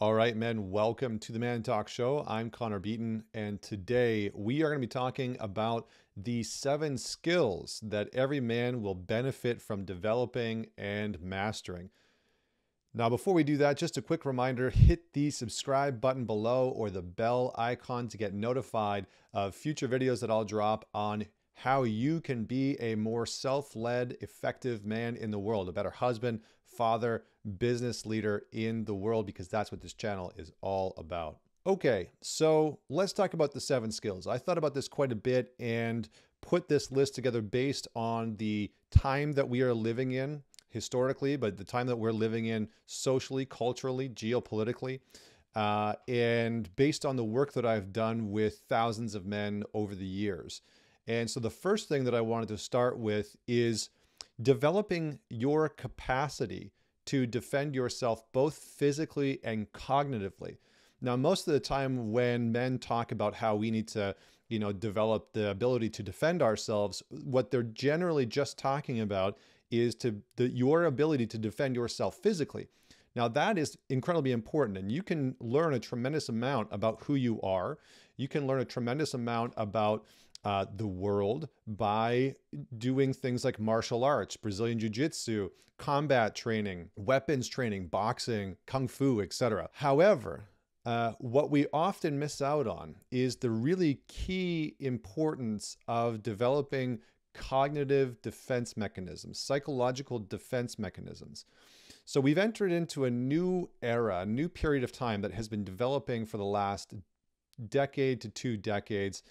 All right, men, welcome to the ManTalks show. I'm Connor Beaton, and today we are going to be talking about the 7 skills that every man will benefit from developing and mastering. Now, before we do that, just a quick reminder, hit the subscribe button below or the bell icon to get notified of future videos that I'll drop on how you can be a more self-led, effective man in the world, a better husband, father, business leader in the world, because that's what this channel is all about. Okay, so let's talk about the 7 skills. I thought about this quite a bit and put this list together based on the time that we are living in historically, but the time that we're living in socially, culturally, geopolitically, and based on the work that I've done with thousands of men over the years. And so the first thing that I wanted to start with is developing your capacity to defend yourself both physically and cognitively. Now, most of the time when men talk about how we need to, develop the ability to defend ourselves, what they're generally just talking about is your ability to defend yourself physically. Now, that is incredibly important, and you can learn a tremendous amount about who you are. You can learn a tremendous amount about the world by doing things like martial arts, Brazilian jiu-jitsu, combat training, weapons training, boxing, kung fu, etc. However, what we often miss out on is the really key importance of developing cognitive defense mechanisms, psychological defense mechanisms. So we've entered into a new era, a new period of time that has been developing for the last decade to 2 decades.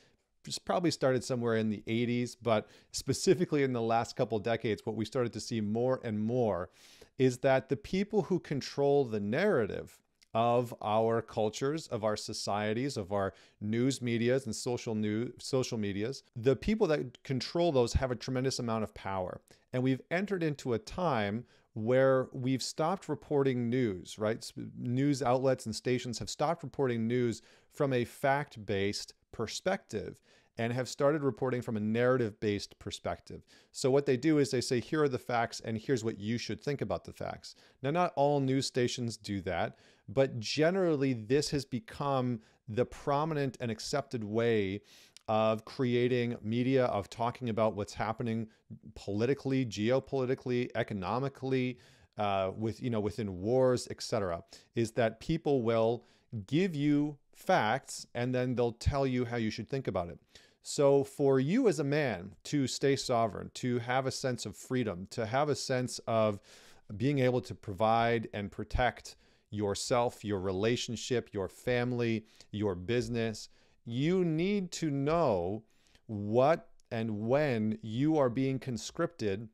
Just probably started somewhere in the 80s, but specifically in the last couple decades, what we started to see more and more is that the people who control the narrative of our cultures, of our societies, of our news medias and social medias, the people that control those have a tremendous amount of power. And we've entered into a time where we've stopped reporting news, right? News outlets and stations have stopped reporting news from a fact-based perspective and have started reporting from a narrative-based perspective. So what they do is they say, here are the facts and here's what you should think about the facts. Now, not all news stations do that, but generally this has become the prominent and accepted way of creating media, of talking about what's happening politically, geopolitically, economically, within wars, etc., is that people will give you facts and then they'll tell you how you should think about it. So for you as a man to stay sovereign, to have a sense of freedom, to have a sense of being able to provide and protect yourself, your relationship, your family, your business, you need to know what and when you are being conscripted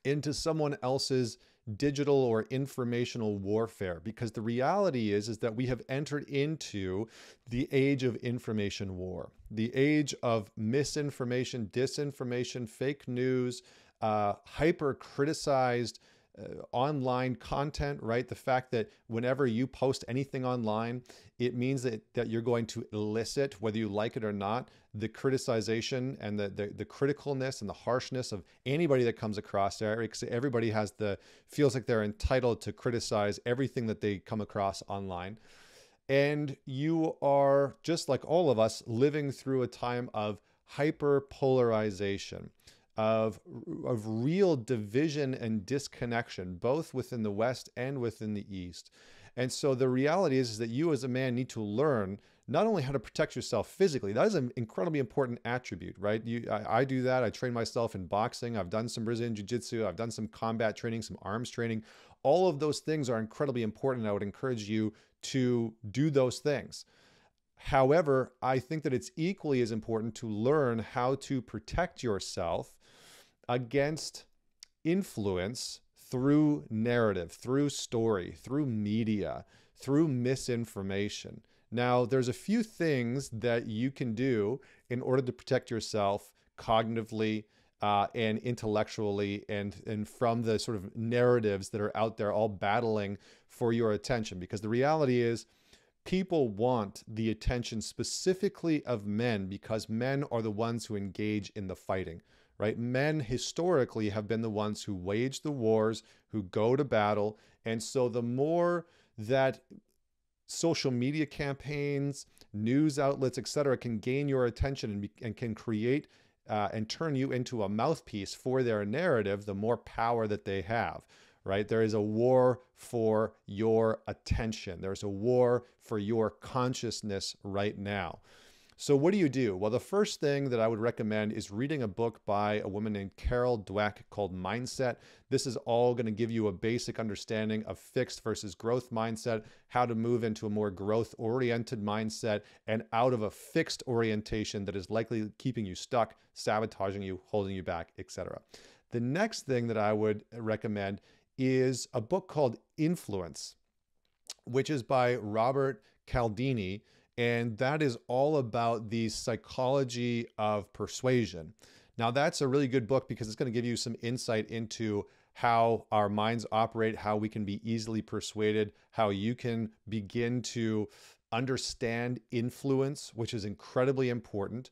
into someone else's digital or informational warfare, because the reality is that we have entered into the age of information war, the age of misinformation, disinformation, fake news, hyper criticized online content, right? The fact that whenever you post anything online, it means that you're going to elicit, whether you like it or not, the criticization and the criticalness and the harshness of anybody that comes across there. Everybody feels like they're entitled to criticize everything that they come across online. And you are, just like all of us, living through a time of hyper polarization, of real division and disconnection, both within the West and within the East. And so the reality is that you as a man need to learn not only how to protect yourself physically, that is an incredibly important attribute, right? I do that. I train myself in boxing. I've done some Brazilian jiu-jitsu. I've done some combat training, some arms training. All of those things are incredibly important. I would encourage you to do those things. However, I think that it's equally as important to learn how to protect yourself against influence through narrative, through story, through media, through misinformation. Now, there's a few things that you can do in order to protect yourself cognitively and intellectually and from the sort of narratives that are out there all battling for your attention. Because the reality is, people want the attention specifically of men because men are the ones who engage in the fighting, right? Men historically have been the ones who wage the wars, who go to battle. And so the more that social media campaigns, news outlets, etc., can gain your attention and can create and turn you into a mouthpiece for their narrative, the more power that they have, right? There is a war for your attention. There's a war for your consciousness right now. So what do? Well, the first thing that I would recommend is reading a book by a woman named Carol Dweck called Mindset. This is all going to give you a basic understanding of fixed versus growth mindset, how to move into a more growth-oriented mindset and out of a fixed orientation that is likely keeping you stuck, sabotaging you, holding you back, etc. The next thing that I would recommend is a book called Influence, which is by Robert Cialdini. And that is all about the psychology of persuasion. Now, that's a really good book because it's going to give you some insight into how our minds operate, how we can be easily persuaded, how you can begin to understand influence, which is incredibly important.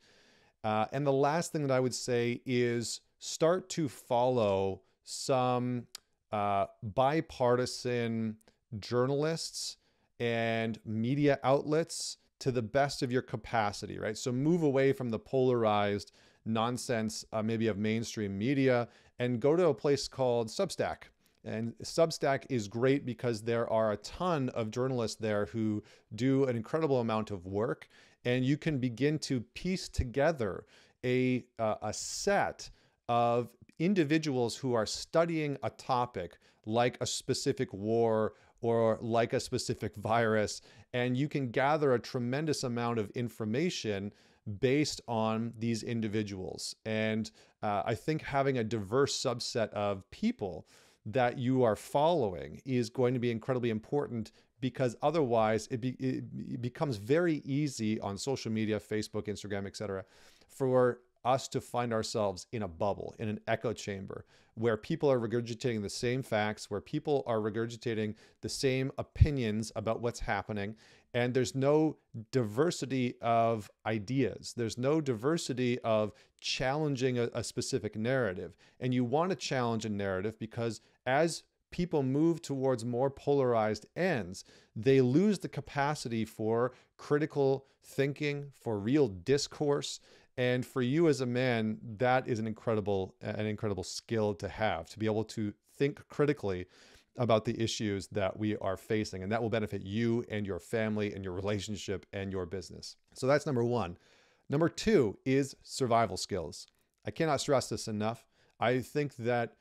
And the last thing that I would say is start to follow some bipartisan journalists and media outlets to the best of your capacity, right? So move away from the polarized nonsense, maybe of mainstream media, and go to a place called Substack. And Substack is great because there are a ton of journalists there who do an incredible amount of work, and you can begin to piece together a set of individuals who are studying a topic like a specific war or like a specific virus, and you can gather a tremendous amount of information based on these individuals. And I think having a diverse subset of people that you are following is going to be incredibly important, because otherwise it becomes very easy on social media, Facebook, Instagram, etc., for us to find ourselves in a bubble, in an echo chamber, where people are regurgitating the same facts, where people are regurgitating the same opinions about what's happening, and there's no diversity of ideas. There's no diversity of challenging a specific narrative. And you want to challenge a narrative because as people move towards more polarized ends, they lose the capacity for critical thinking, for real discourse. And for you as a man, that is an incredible skill to have, to be able to think critically about the issues that we are facing. And that will benefit you and your family and your relationship and your business. So that's number one. Number two is survival skills. I cannot stress this enough. I think that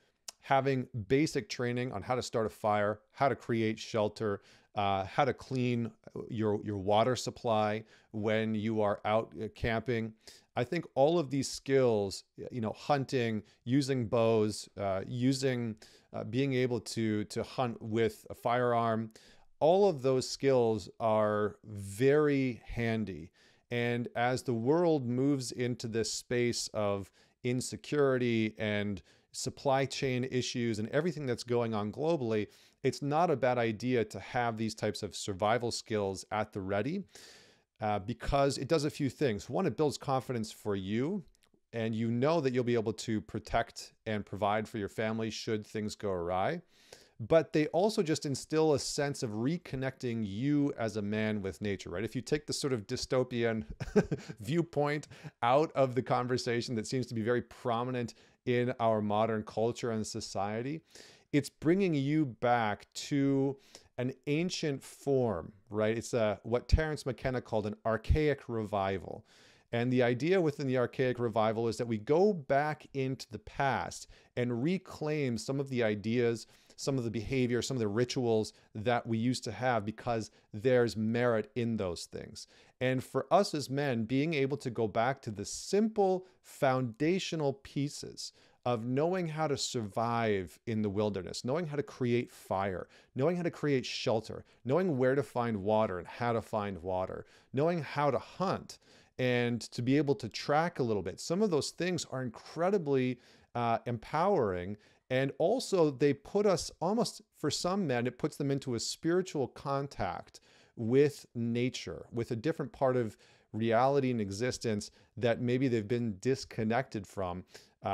having basic training on how to start a fire, how to create shelter, how to clean your water supply when you are out camping. I think all of these skills, hunting, using bows, being able to hunt with a firearm, all of those skills are very handy. And as the world moves into this space of insecurity and supply chain issues and everything that's going on globally, it's not a bad idea to have these types of survival skills at the ready, because it does a few things. One, it builds confidence for you, and you know that you'll be able to protect and provide for your family should things go awry. But they also just instill a sense of reconnecting you as a man with nature, right? If you take the sort of dystopian viewpoint out of the conversation that seems to be very prominent in our modern culture and society, it's bringing you back to an ancient form, right? It's what Terence McKenna called an archaic revival. And the idea within the archaic revival is that we go back into the past and reclaim some of the ideas, some of the behavior, some of the rituals that we used to have, because there's merit in those things. And for us as men, being able to go back to the simple foundational pieces of knowing how to survive in the wilderness, knowing how to create fire, knowing how to create shelter, knowing where to find water and how to find water, knowing how to hunt, and to be able to track a little bit. Some of those things are incredibly empowering. And also they put us almost, for some men, it puts them into a spiritual contact with nature, with a different part of reality and existence that maybe they've been disconnected from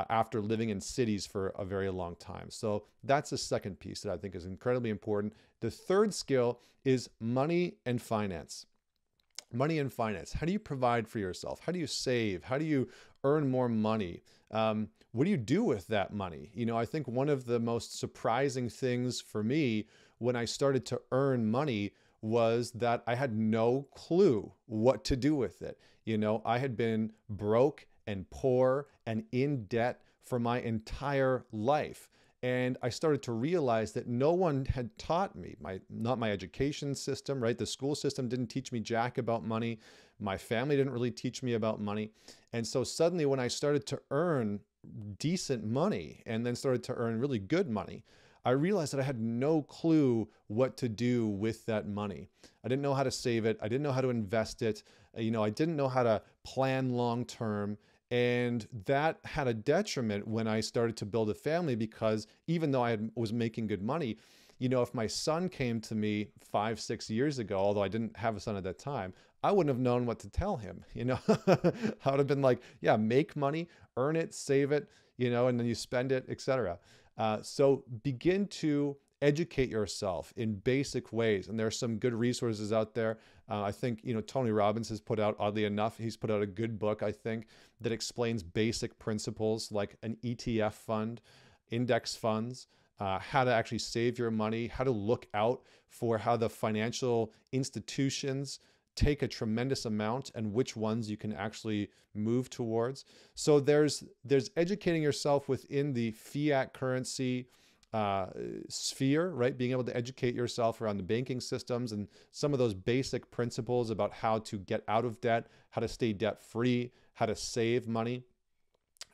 after living in cities for a very long time. So that's the second piece that I think is incredibly important. The third skill is money and finance. Money and finance. How do you provide for yourself? How do you save? How do you earn more money? What do you do with that money? I think one of the most surprising things for me when I started to earn money was that I had no clue what to do with it. I had been broke and poor and in debt for my entire life. And I started to realize that no one had taught me, not my education system, right? The school system didn't teach me jack about money. My family didn't really teach me about money. And so suddenly when I started to earn decent money and then started to earn really good money, I realized that I had no clue what to do with that money. I didn't know how to save it. I didn't know how to invest it. I didn't know how to plan long term. And that had a detriment when I started to build a family, because even though I was making good money, if my son came to me 5-6 years ago, although I didn't have a son at that time, I wouldn't have known what to tell him. I would have been like, yeah, make money, earn it, save it, and then you spend it, etc. So begin to educate yourself in basic ways. And there are some good resources out there. I think, Tony Robbins has put out, oddly enough, he's put out a good book, I think, that explains basic principles like an ETF fund, index funds, how to actually save your money, how to look out for how the financial institutions take a tremendous amount and which ones you can actually move towards. So there's educating yourself within the fiat currency sphere, right? Being able to educate yourself around the banking systems and some of those basic principles about how to get out of debt, how to stay debt free, how to save money.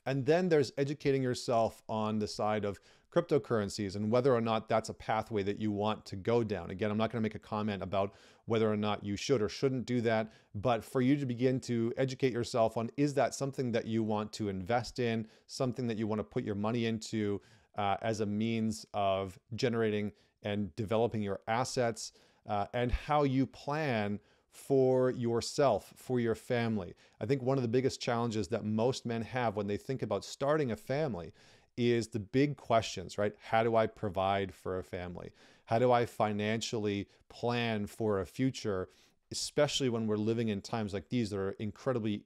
And then there's educating yourself on the side of cryptocurrencies and whether or not that's a pathway that you want to go down. Again, I'm not going to make a comment about whether or not you should or shouldn't do that, but for you to begin to educate yourself on, is that something that you want to invest in, something that you want to put your money into as a means of generating and developing your assets, and how you plan for yourself, for your family. I think one of the biggest challenges that most men have when they think about starting a family is the big questions, right? How do I provide for a family? How do I financially plan for a future, especially when we're living in times like these that are incredibly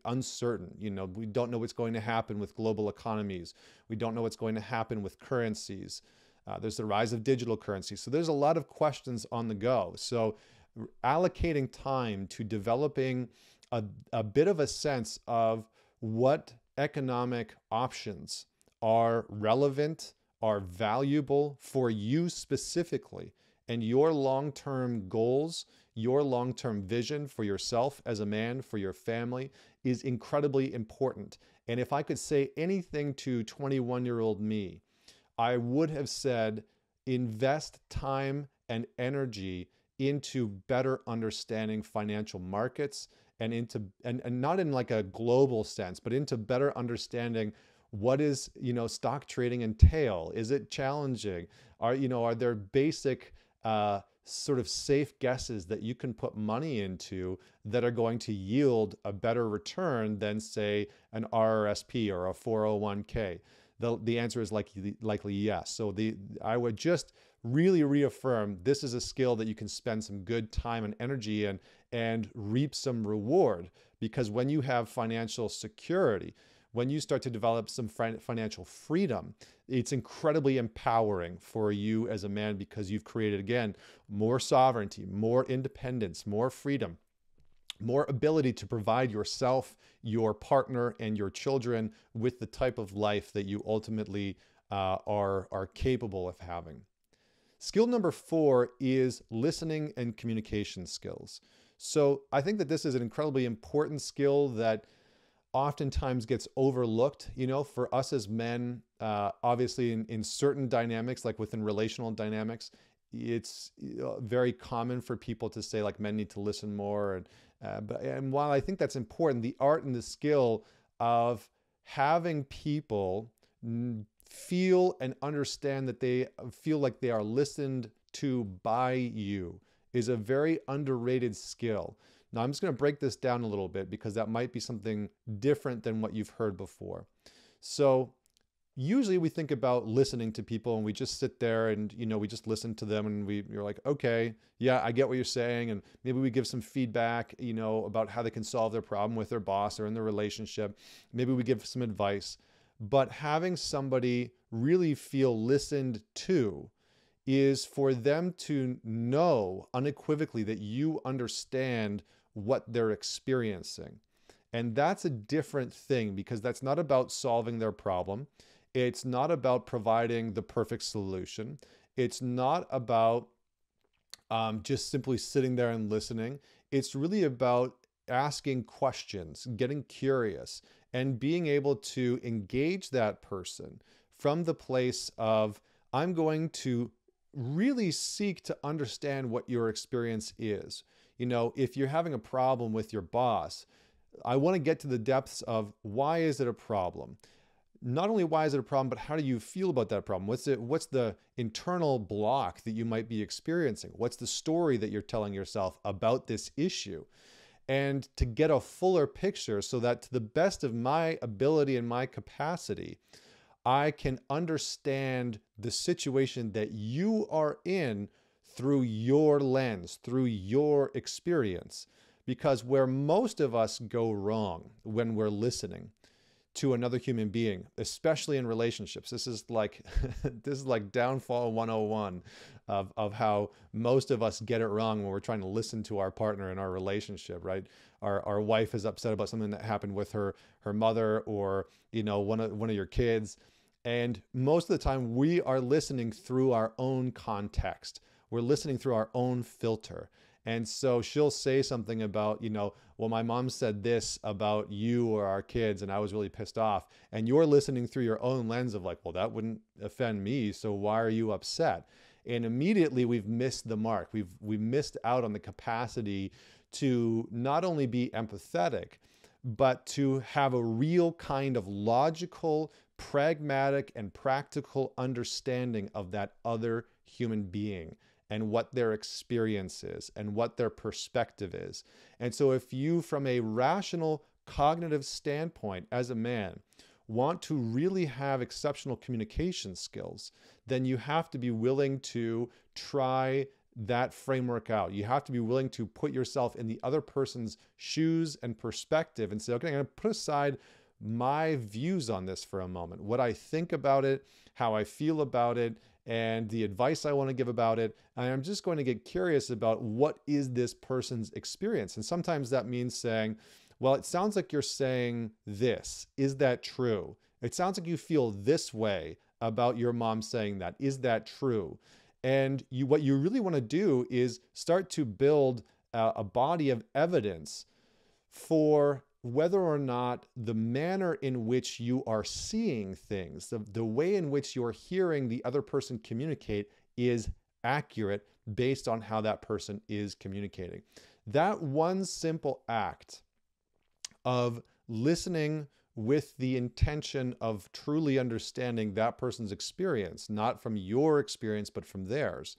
uncertain? We don't know what's going to happen with global economies. We don't know what's going to happen with currencies. There's the rise of digital currency. So there's a lot of questions on the go. So allocating time to developing a bit of a sense of what economic options are relevant, are valuable for you specifically, and your long-term goals, your long-term vision for yourself as a man, for your family, is incredibly important. And if I could say anything to 21-year-old me, I would have said, invest time and energy into better understanding financial markets and not in like a global sense, but into better understanding what is, stock trading entail? Is it challenging? Are there basic sort of safe guesses that you can put money into that are going to yield a better return than, say, an RRSP or a 401k? The answer is likely yes. So I would just really reaffirm this is a skill that you can spend some good time and energy in and reap some reward, because when you have financial security, when you start to develop some financial freedom, it's incredibly empowering for you as a man, because you've created, again, more sovereignty, more independence, more freedom, more ability to provide yourself, your partner, and your children with the type of life that you ultimately are capable of having. Skill number 4 is listening and communication skills. So I think that this is an incredibly important skill that oftentimes gets overlooked, for us as men. Obviously in certain dynamics, like within relational dynamics, it's very common for people to say like men need to listen more. And while I think that's important, the art and the skill of having people feel and understand that they feel like they are listened to by you is a very underrated skill. Now, I'm just going to break this down a little bit because that might be something different than what you've heard before. So usually we think about listening to people and we just sit there and, we just listen to them and you're like, okay, yeah, I get what you're saying. And maybe we give some feedback, about how they can solve their problem with their boss or in their relationship. Maybe we give some advice, but having somebody really feel listened to is for them to know unequivocally that you understand what they're experiencing. And that's a different thing because that's not about solving their problem. It's not about providing the perfect solution. It's not about just simply sitting there and listening. It's really about asking questions, getting curious, and being able to engage that person from the place of, I'm going to really seek to understand what your experience is. If you're having a problem with your boss, I want to get to the depths of why is it a problem? Not only why is it a problem, but how do you feel about that problem? What's the internal block that you might be experiencing? What's the story that you're telling yourself about this issue? And to get a fuller picture so that to the best of my ability and my capacity, I can understand the situation that you are in through your lens, through your experience. Because where most of us go wrong when we're listening to another human being, especially in relationships, this is like downfall 101 of how most of us get it wrong when we're trying to listen to our partner in our relationship, right? Our wife is upset about something that happened with her mother, or one of your kids. And most of the time we are listening through our own context. We're listening through our own filter. And so she'll say something about, well, my mom said this about you or our kids, and I was really pissed off. And you're listening through your own lens of like, well, that wouldn't offend me, so why are you upset? And immediately we've missed the mark. We've missed out on the capacity to not only be empathetic, but to have a real kind of logical, pragmatic, and practical understanding of that other human being and what their experience is and what their perspective is. And so if you, from a rational cognitive standpoint as a man, want to really have exceptional communication skills, then you have to be willing to try that framework out. You have to be willing to put yourself in the other person's shoes and perspective and say, okay, I'm going to put aside my views on this for a moment, what I think about it, how I feel about it, and the advice I want to give about it. And I'm just going to get curious about what is this person's experience. And sometimes that means saying, well, it sounds like you're saying this. Is that true? It sounds like you feel this way about your mom saying that. Is that true? And what you really want to do is start to build a body of evidence for whether or not the manner in which you are seeing things, the way in which you're hearing the other person communicate is accurate based on how that person is communicating. That one simple act of listening with the intention of truly understanding that person's experience, not from your experience, but from theirs,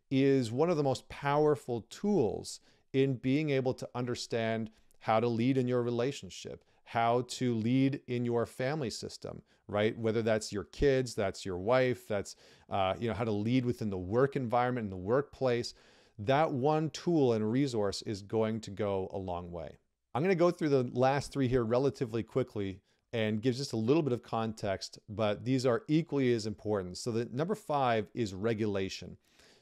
is one of the most powerful tools in being able to understand how to lead in your relationship, how to lead in your family system, right? Whether that's your kids, that's your wife, that's how to lead within the work environment, in the workplace. That one tool and resource is going to go a long way. I'm going to go through the last three here relatively quickly and give just a little bit of context, but these are equally as important. So the number 5 is regulation.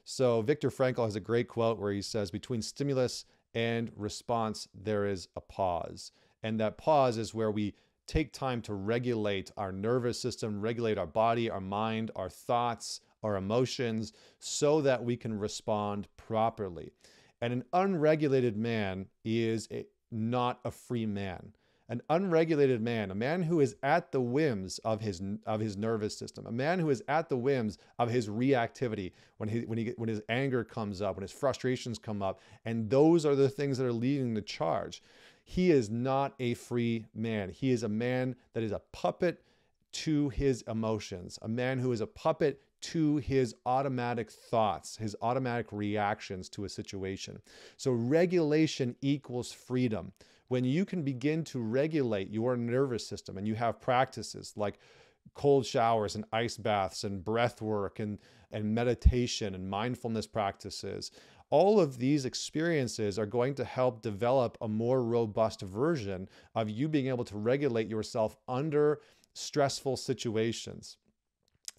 So Viktor Frankl has a great quote where he says, between stimulus and response, there is a pause. And that pause is where we take time to regulate our nervous system, regulate our body, our mind, our thoughts, our emotions, so that we can respond properly. And an unregulated man is not a free man. An unregulated man, a man who is at the whims of his nervous system, a man who is at the whims of his reactivity when his anger comes up, when his frustrations come up, and those are the things that are leading the charge. He is not a free man. He is a man that is a puppet to his emotions, a man who is a puppet to his automatic thoughts, his automatic reactions to a situation. So regulation equals freedom. When you can begin to regulate your nervous system, and you have practices like cold showers and ice baths and breath work and meditation and mindfulness practices, all of these experiences are going to help develop a more robust version of you being able to regulate yourself under stressful situations.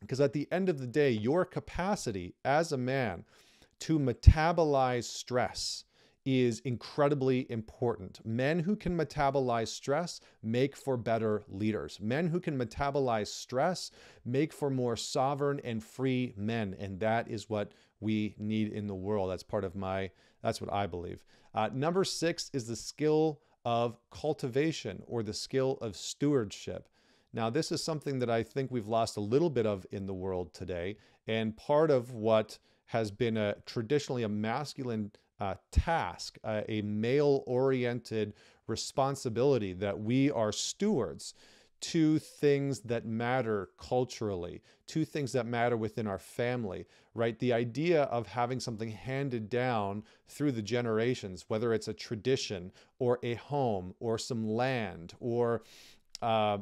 Because at the end of the day, your capacity as a man to metabolize stress is incredibly important. Men who can metabolize stress make for better leaders. Men who can metabolize stress make for more sovereign and free men. And that is what we need in the world. That's what I believe. Number 6 is the skill of cultivation, or the skill of stewardship. Now, this is something that I think we've lost a little bit of in the world today. And part of what has been traditionally a masculine task, a male-oriented responsibility, that we are stewards to things that matter culturally, to things that matter within our family, right? The idea of having something handed down through the generations, whether it's a tradition or a home or some land or a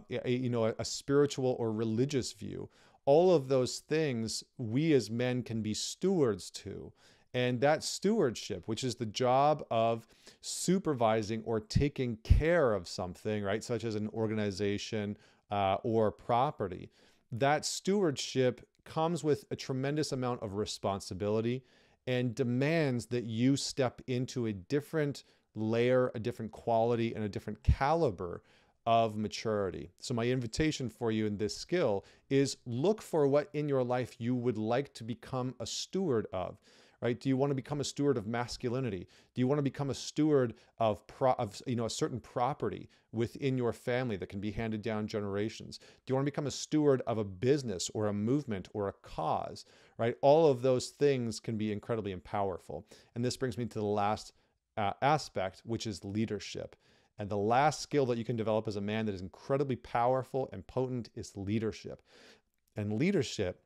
spiritual or religious view, all of those things we as men can be stewards to. And that stewardship, which is the job of supervising or taking care of something, right, such as an organization or property, that stewardship comes with a tremendous amount of responsibility and demands that you step into a different layer, a different quality, and a different caliber of maturity. So my invitation for you in this skill is look for what in your life you would like to become a steward of. Right? Do you want to become a steward of masculinity? Do you want to become a steward of a certain property within your family that can be handed down generations? Do you want to become a steward of a business or a movement or a cause? Right? All of those things can be incredibly powerful. And this brings me to the last aspect, which is leadership. And the last skill that you can develop as a man that is incredibly powerful and potent is leadership. And leadership,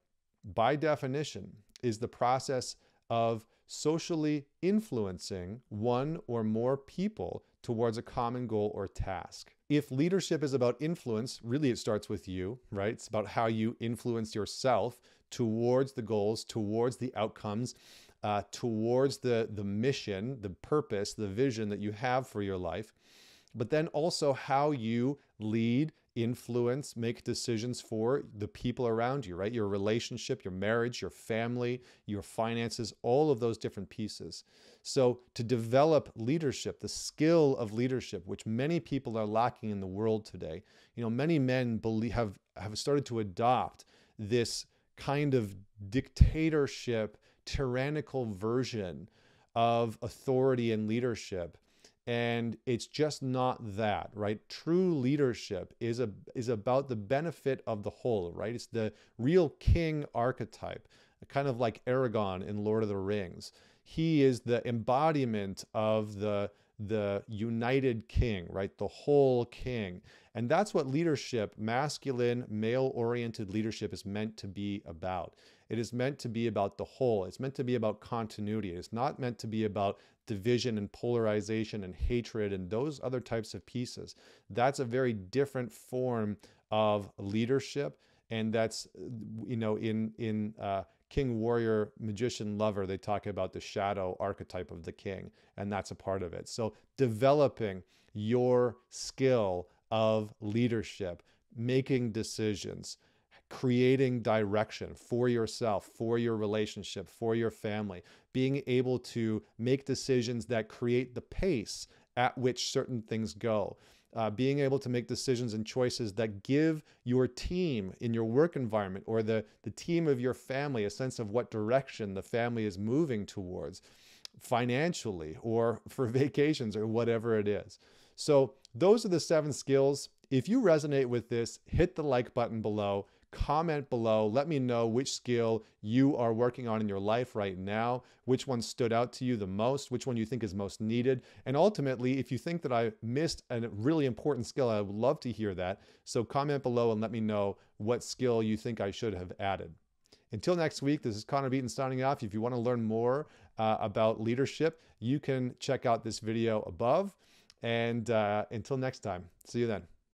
by definition, is the process of socially influencing one or more people towards a common goal or task. If leadership is about influence, really it starts with you, right? It's about how you influence yourself towards the goals, towards the outcomes, towards the mission, the purpose, the vision that you have for your life. But then also how you lead, influence, make decisions for the people around you, right? Your relationship, your marriage, your family, your finances, all of those different pieces. So to develop leadership, the skill of leadership, which many people are lacking in the world today, many men have started to adopt this kind of dictatorship, tyrannical version of authority and leadership. And it's just not that, right? True leadership is about the benefit of the whole, right? It's the real king archetype, kind of like Aragorn in Lord of the Rings. He is the embodiment of the united king, right? The whole king. And that's what leadership, masculine, male-oriented leadership, is meant to be about. It is meant to be about the whole. It's meant to be about continuity. It's not meant to be about division and polarization and hatred and those other types of pieces. That's a very different form of leadership. And that's, in King, Warrior, Magician, Lover, they talk about the shadow archetype of the king, and that's a part of it. So developing your skill of leadership, making decisions, creating direction for yourself, for your relationship, for your family, being able to make decisions that create the pace at which certain things go, being able to make decisions and choices that give your team in your work environment or the team of your family a sense of what direction the family is moving towards financially or for vacations or whatever it is. So those are the 7 skills. If you resonate with this, hit the like button below. Comment below. Let me know which skill you are working on in your life right now, which one stood out to you the most, which one you think is most needed. And ultimately, if you think that I missed a really important skill, I would love to hear that. So comment below and let me know what skill you think I should have added. Until next week, this is Connor Beaton signing off. If you want to learn more about leadership, you can check out this video above. And until next time, see you then.